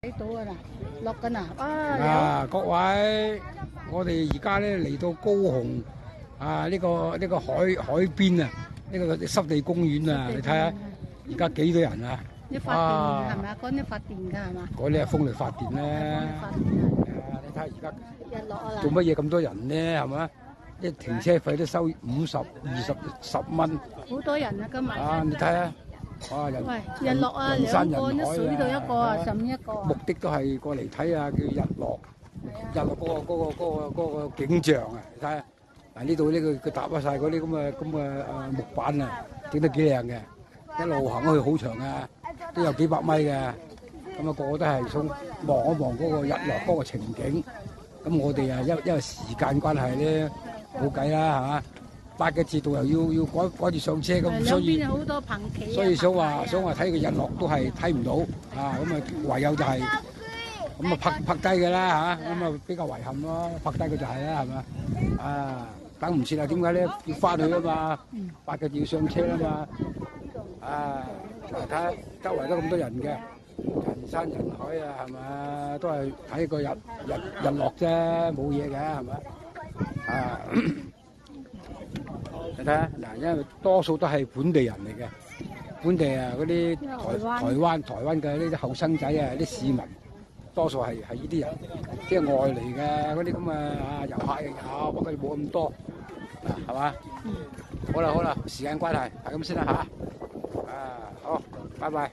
睇到啊嗱，落緊啊！各位，我哋而家咧嚟到高雄呢個海邊啊，呢個濕地公園啊，你睇下而家幾多人啊！你發電係咪啊？嗰啲發電㗎係嘛？嗰啲係風力發電咧。你睇下而家日落啊！做乜嘢咁多人咧？係嘛？啲停車費都收50、20、10蚊。好多人啊！今日你睇下。喂，日落啊，兩個一水度一個啊，上面一個啊。目的都係過嚟睇下叫日落，日落嗰個景象啊！你睇下，嗱呢度呢佢搭咗晒嗰啲咁嘅木板啊，整得幾靚嘅，一路行去好長啊，都有幾百米嘅。咁啊個個都係想望一望嗰個日落嗰個情景。咁我哋啊因為時間關係咧，冇計啦係嘛。8個節度又要趕住上車咁，所以好多棚企，所以想話睇個日落都係睇唔到啊！咁啊唯有就係咁啊拍低嘅啦嚇，咁啊比較遺憾咯，拍低佢就係啦係嘛等唔切啊！點解咧要翻去啊嘛？8個節要上車啦嘛睇下周圍都咁多人嘅，人山人海啊係嘛？都係睇個日落啫，冇嘢嘅係嘛你睇下嗱，因為多數都係本地人嚟嘅，本地啊嗰啲台灣嘅呢啲後生仔啊，啲市民多數係呢啲人，即係外嚟嘅嗰啲咁啊遊客又有，不過冇咁多係嘛？好啦，時間關係係咁先啦嚇，好，拜拜。